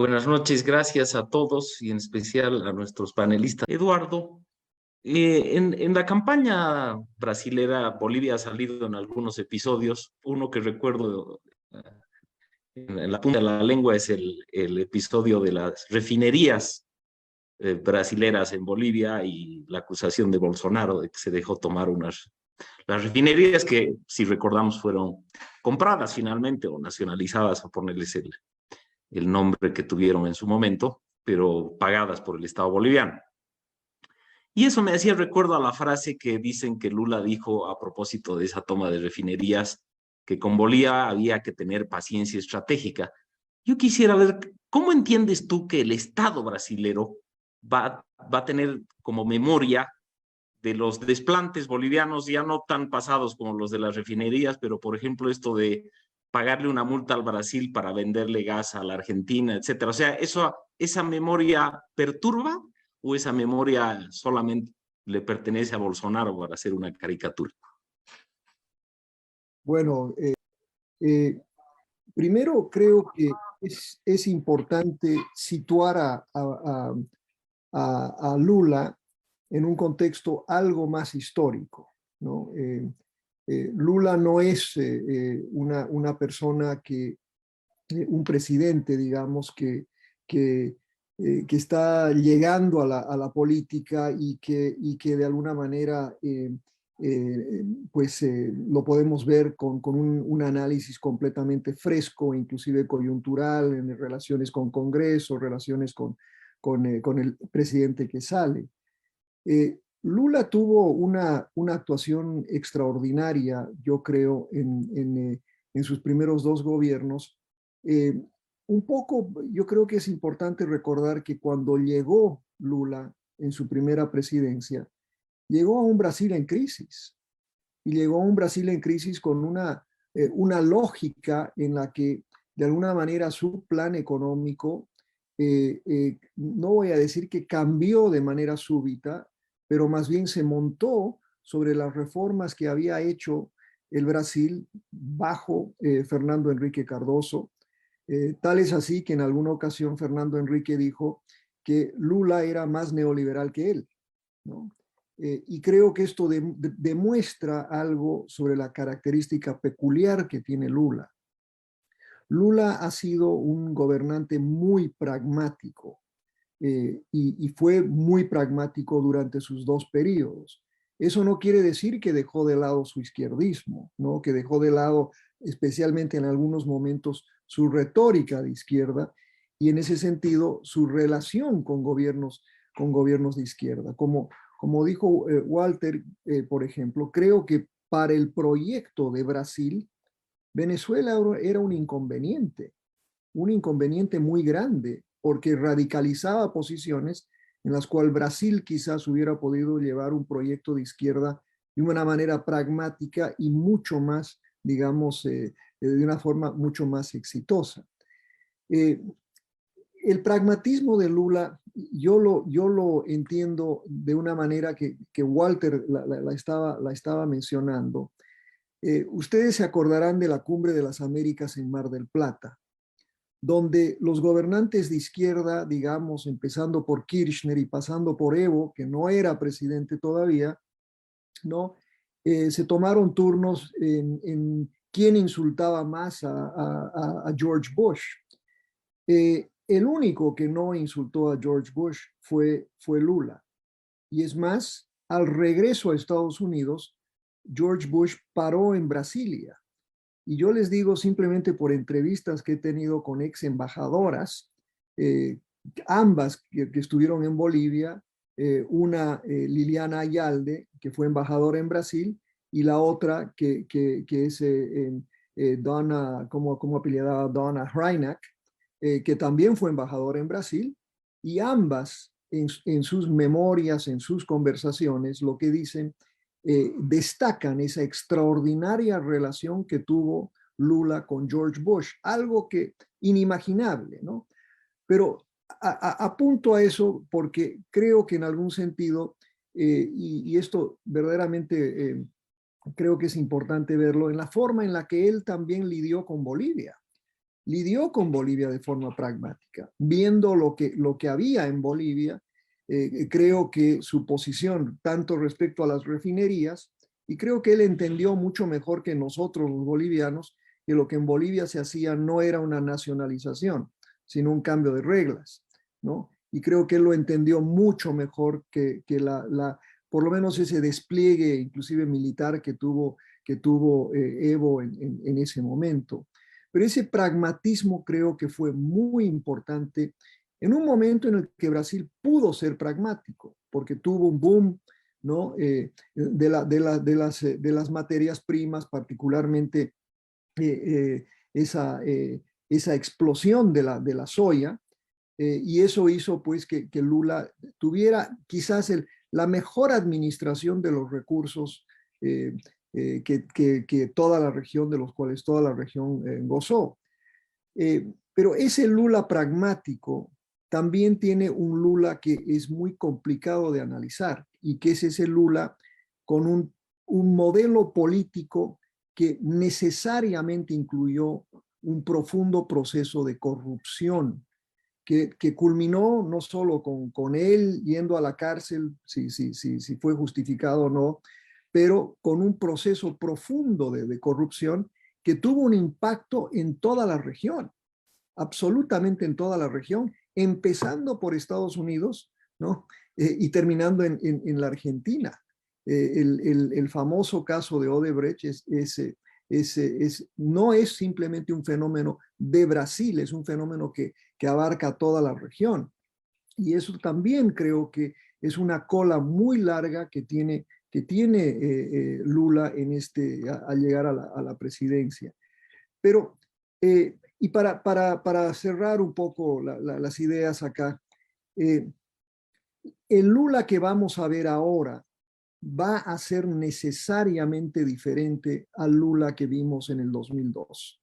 Buenas noches, gracias a todos y en especial a nuestros panelistas. Eduardo, en la campaña brasilera, Bolivia ha salido en algunos episodios. Uno que recuerdo en la punta de la lengua es el episodio de las refinerías brasileras en Bolivia y la acusación de Bolsonaro de que se dejó tomar las refinerías que, si recordamos, fueron compradas finalmente o nacionalizadas, a ponerles el nombre que tuvieron en su momento, pero pagadas por el Estado boliviano. Y eso me hacía recuerdo a la frase que dicen que Lula dijo a propósito de esa toma de refinerías, que con Bolivia había que tener paciencia estratégica. Yo quisiera ver, ¿cómo entiendes tú que el Estado brasilero va a tener como memoria de los desplantes bolivianos, ya no tan pasados como los de las refinerías, pero por ejemplo esto de pagarle una multa al Brasil para venderle gas a la Argentina, etcétera? O sea, ¿esa memoria perturba o esa memoria solamente le pertenece a Bolsonaro para hacer una caricatura? Bueno, eh, primero creo que es importante situar a Lula en un contexto algo más histórico, ¿no? Lula no es una persona un presidente, digamos, que está llegando a la política y que de alguna manera lo podemos ver con un análisis completamente fresco, inclusive coyuntural, en relaciones con Congreso, relaciones con el presidente que sale. Lula tuvo una actuación extraordinaria, yo creo, en sus primeros dos gobiernos. Eh, un poco, yo creo que es importante recordar que cuando llegó Lula en su primera presidencia, llegó a un Brasil en crisis. Y llegó a un Brasil en crisis con una lógica en la que, de alguna manera, su plan económico, no voy a decir que cambió de manera súbita, pero más bien se montó sobre las reformas que había hecho el Brasil bajo Fernando Enrique Cardoso. Tal es así que en alguna ocasión Fernando Enrique dijo que Lula era más neoliberal que él, ¿no? Y creo que esto demuestra algo sobre la característica peculiar que tiene Lula. Lula ha sido un gobernante muy pragmático y fue muy pragmático durante sus dos periodos. Eso no quiere decir que dejó de lado su izquierdismo, ¿no? Que dejó de lado, especialmente en algunos momentos, su retórica de izquierda y en ese sentido su relación con gobiernos de izquierda. Como dijo Walter, por ejemplo, creo que para el proyecto de Brasil, Venezuela era un inconveniente muy grande, porque radicalizaba posiciones en las cuales Brasil quizás hubiera podido llevar un proyecto de izquierda de una manera pragmática y mucho más, digamos, de una forma mucho más exitosa. Eh, el pragmatismo de Lula, yo lo entiendo de una manera que Walter la estaba mencionando. Ustedes se acordarán de la Cumbre de las Américas en Mar del Plata, donde los gobernantes de izquierda, digamos, empezando por Kirchner y pasando por Evo, que no era presidente todavía, ¿no? Se tomaron turnos en quién insultaba más a George Bush. El único que no insultó a George Bush fue Lula. Y es más, al regreso a Estados Unidos, George Bush paró en Brasilia. Y yo les digo simplemente por entrevistas que he tenido con ex embajadoras, ambas que estuvieron en Bolivia, una Liliana Ayalde, que fue embajadora en Brasil, y la otra que es Donna, como apellidaba Donna Hreinak, que también fue embajadora en Brasil, y ambas en sus memorias, en sus conversaciones, lo que dicen, destacan esa extraordinaria relación que tuvo Lula con George Bush, algo que inimaginable, ¿no? Pero apunto a eso porque creo que en algún sentido, y esto verdaderamente creo que es importante verlo, en la forma en la que él también lidió con Bolivia. lidió con Bolivia de forma pragmática, viendo lo que había en Bolivia. Creo que su posición, tanto respecto a las refinerías, y creo que él entendió mucho mejor que nosotros los bolivianos, que lo que en Bolivia se hacía no era una nacionalización, sino un cambio de reglas, ¿no? Y creo que él lo entendió mucho mejor que por lo menos ese despliegue, inclusive militar, que tuvo Evo en ese momento. Pero ese pragmatismo creo que fue muy importante en un momento en el que Brasil pudo ser pragmático, porque tuvo un boom, ¿no? De las materias primas, particularmente esa explosión de la soya, y eso hizo pues que Lula tuviera quizás la mejor administración de los recursos que toda la región, de los cuales toda la región gozó. Pero ese Lula pragmático también tiene un Lula que es muy complicado de analizar, y que es ese Lula con un modelo político que necesariamente incluyó un profundo proceso de corrupción que culminó no solo con él yendo a la cárcel, si fue justificado o no, pero con un proceso profundo de corrupción que tuvo un impacto en toda la región, absolutamente en toda la región, empezando por Estados Unidos, ¿no? Y terminando en la Argentina. El famoso caso de Odebrecht no es simplemente un fenómeno de Brasil, es un fenómeno que abarca toda la región. Y eso también creo que es una cola muy larga que tiene Lula al llegar a la presidencia. Pero, y para cerrar un poco las ideas acá, el Lula que vamos a ver ahora va a ser necesariamente diferente al Lula que vimos en el 2002.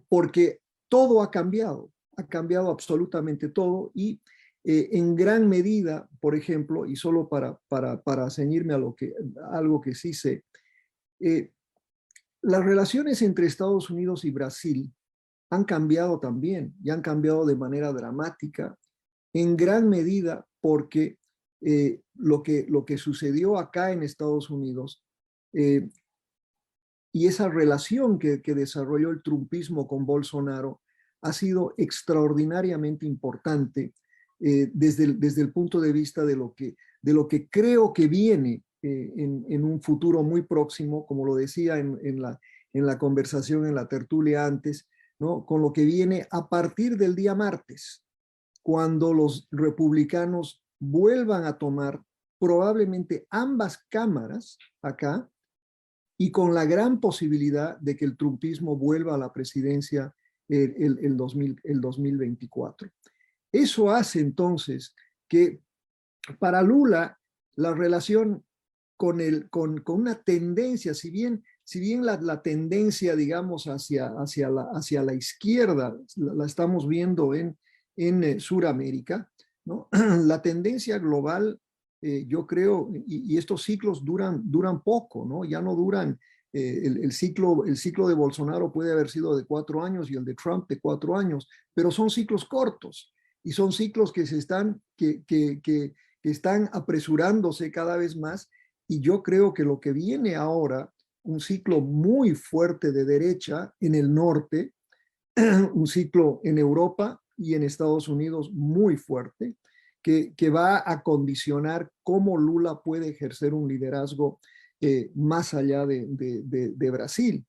Porque todo ha cambiado absolutamente todo, y en gran medida, por ejemplo, y solo para ceñirme a algo que sí sé, las relaciones entre Estados Unidos y Brasil han cambiado también, y han cambiado de manera dramática, en gran medida porque lo que sucedió acá en Estados Unidos y esa relación que desarrolló el trumpismo con Bolsonaro ha sido extraordinariamente importante desde el punto de vista de lo que creo que viene en un futuro muy próximo, como lo decía en la conversación, en la tertulia antes, ¿no? Con lo que viene a partir del día martes, cuando los republicanos vuelvan a tomar probablemente ambas cámaras acá, y con la gran posibilidad de que el trumpismo vuelva a la presidencia el 2024. Eso hace entonces que para Lula la relación con una tendencia, si bien la tendencia, digamos, hacia la izquierda la estamos viendo en Sudamérica, ¿no? La tendencia global, yo creo, y estos ciclos duran poco, ¿no? Ya no duran, el ciclo de Bolsonaro puede haber sido de 4 años y el de Trump de 4 años, pero son ciclos cortos, y son ciclos que están apresurándose cada vez más. Y yo creo que lo que viene ahora, un ciclo muy fuerte de derecha en el norte, un ciclo en Europa y en Estados Unidos muy fuerte, que va a condicionar cómo Lula puede ejercer un liderazgo más allá de Brasil.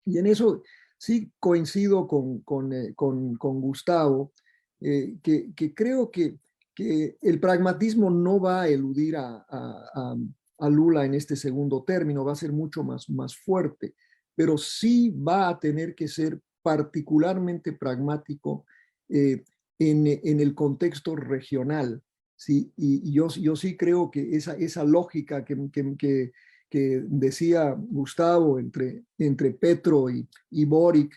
Y en eso sí coincido con Gustavo, que creo que el pragmatismo no va a eludir a Lula en este segundo término, va a ser mucho más fuerte, pero sí va a tener que ser particularmente pragmático en el contexto regional, ¿sí? Y yo sí creo que esa lógica que decía Gustavo entre Petro y Boric,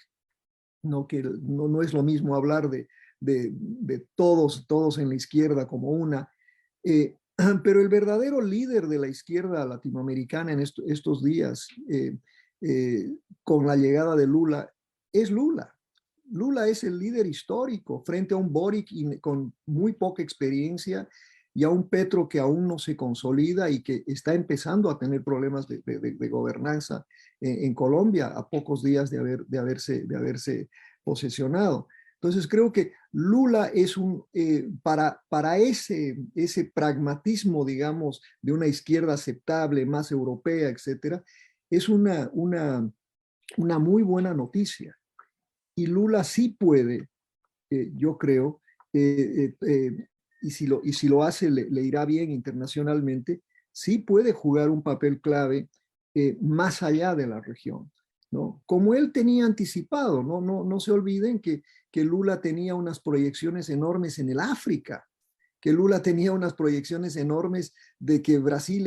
¿no? Que no es lo mismo hablar de todos en la izquierda como una, pero el verdadero líder de la izquierda latinoamericana en estos días, con la llegada de Lula, es Lula. Lula es el líder histórico frente a un Boric con muy poca experiencia y a un Petro que aún no se consolida y que está empezando a tener problemas de gobernanza en Colombia a pocos días de haberse posesionado. Entonces creo que Lula es para ese pragmatismo, digamos, de una izquierda aceptable, más europea, etcétera, es una muy buena noticia. Y Lula sí puede, yo creo, y si lo hace le irá bien internacionalmente, sí puede jugar un papel clave más allá de la región, ¿no? Como él tenía anticipado, no se olviden que Lula tenía unas proyecciones enormes en el África, que Lula tenía unas proyecciones enormes de que Brasil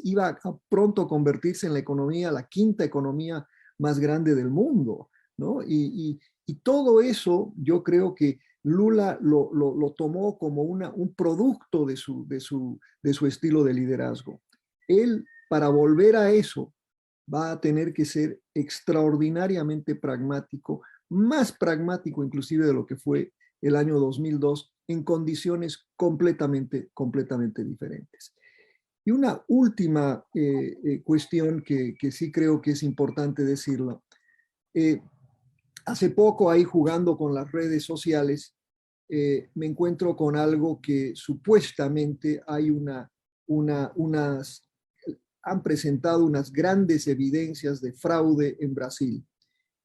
iba a pronto convertirse en la quinta economía más grande del mundo, ¿no? Y todo eso yo creo que Lula lo tomó como un producto de su estilo de liderazgo. Él, para volver a eso, va a tener que ser extraordinariamente pragmático, más pragmático inclusive de lo que fue el año 2002, en condiciones completamente diferentes. Y una última cuestión que sí creo que es importante decirlo. Hace poco ahí jugando con las redes sociales, me encuentro con algo que supuestamente han presentado unas grandes evidencias de fraude en Brasil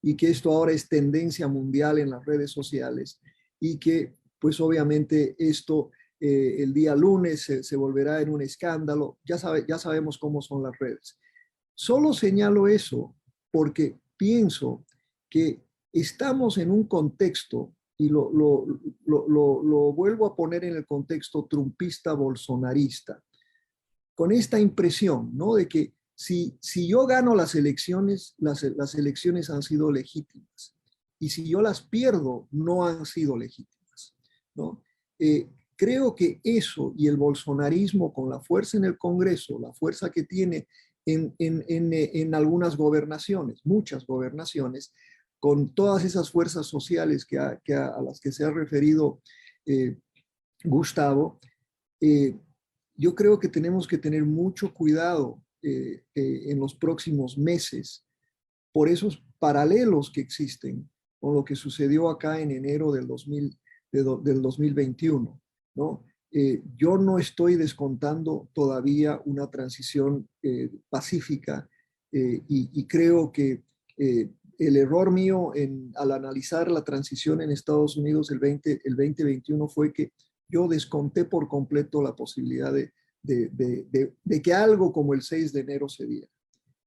y que esto ahora es tendencia mundial en las redes sociales y que pues obviamente esto el día lunes se volverá en un escándalo. Ya sabemos cómo son las redes. Solo señalo eso porque pienso que estamos en un contexto, y lo vuelvo a poner en el contexto trumpista bolsonarista, con esta impresión, ¿no? De que si yo gano las elecciones han sido legítimas. Y si yo las pierdo, no han sido legítimas, ¿no? Creo que eso y el bolsonarismo con la fuerza en el Congreso, la fuerza que tiene en algunas gobernaciones, muchas gobernaciones, con todas esas fuerzas sociales a las que se ha referido Gustavo, yo creo que tenemos que tener mucho cuidado en los próximos meses por esos paralelos que existen con lo que sucedió acá en enero del 2021, ¿no? Yo no estoy descontando todavía una transición pacífica y creo que el error mío al analizar la transición en Estados Unidos el 2021 fue que yo desconté por completo la posibilidad de que algo como el 6 de enero se diera.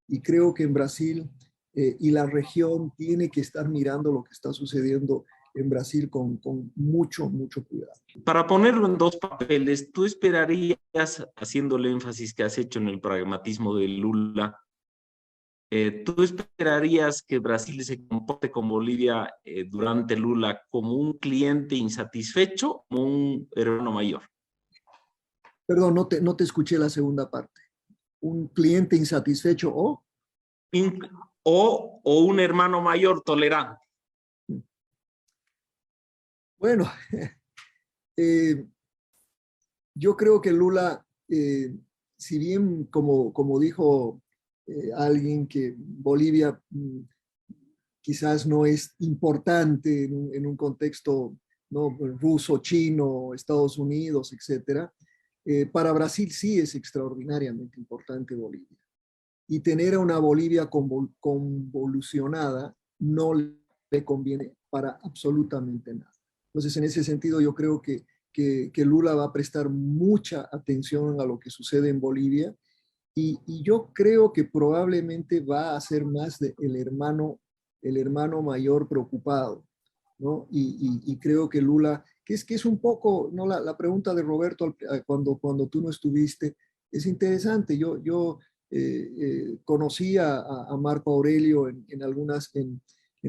Y creo que en Brasil y la región tiene que estar mirando lo que está sucediendo en Brasil con mucho cuidado. Para ponerlo en dos papeles, ¿tú esperarías, haciendo el énfasis que has hecho en el pragmatismo de Lula, ¿tú esperarías que Brasil se comporte con Bolivia durante Lula como un cliente insatisfecho o como un hermano mayor? Perdón, no te escuché la segunda parte. ¿Un cliente insatisfecho o? O un hermano mayor tolerante. Bueno, yo creo que Lula, si bien como dijo alguien que Bolivia quizás no es importante en un contexto, ¿no?, ruso, chino, Estados Unidos, etcétera, para Brasil sí es extraordinariamente importante Bolivia. Y tener a una Bolivia convolucionada no le conviene para absolutamente nada. Entonces, en ese sentido, yo creo que Lula va a prestar mucha atención a lo que sucede en Bolivia y yo creo que probablemente va a ser más el hermano mayor preocupado, ¿no? Y creo que Lula, que es un poco, ¿no? La pregunta de Roberto cuando tú no estuviste, es interesante. Yo conocí a Marco Aurelio en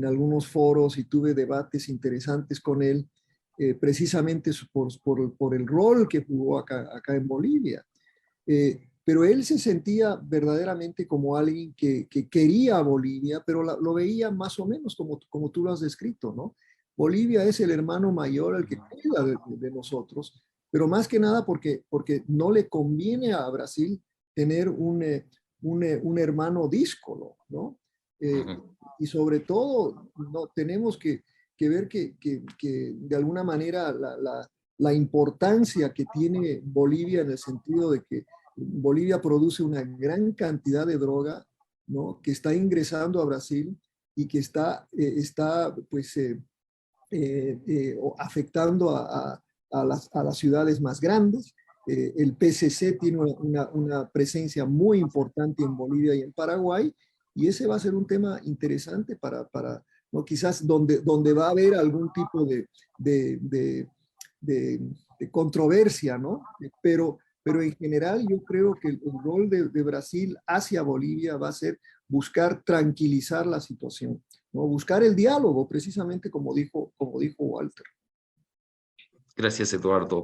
algunos foros y tuve debates interesantes con él, precisamente por el rol que jugó acá en Bolivia. pero él se sentía verdaderamente como alguien que quería a Bolivia, pero lo veía más o menos como tú lo has descrito, ¿no? Bolivia es el hermano mayor, el que cuida de nosotros, pero más que nada porque no le conviene a Brasil tener un hermano díscolo, ¿no? Eh, y sobre todo, no, tenemos que ver que de alguna manera la importancia que tiene Bolivia en el sentido de que Bolivia produce una gran cantidad de droga, ¿no? Que está ingresando a Brasil y que está pues, afectando a las ciudades más grandes. El PCC tiene una presencia muy importante en Bolivia y en Paraguay, y ese va a ser un tema interesante ¿no? Quizás donde va a haber algún tipo de, de, de, de controversia, ¿no? Pero en general yo creo que el rol de Brasil hacia Bolivia va a ser buscar tranquilizar la situación, ¿no? Buscar el diálogo, precisamente como dijo Walter. Gracias, Eduardo.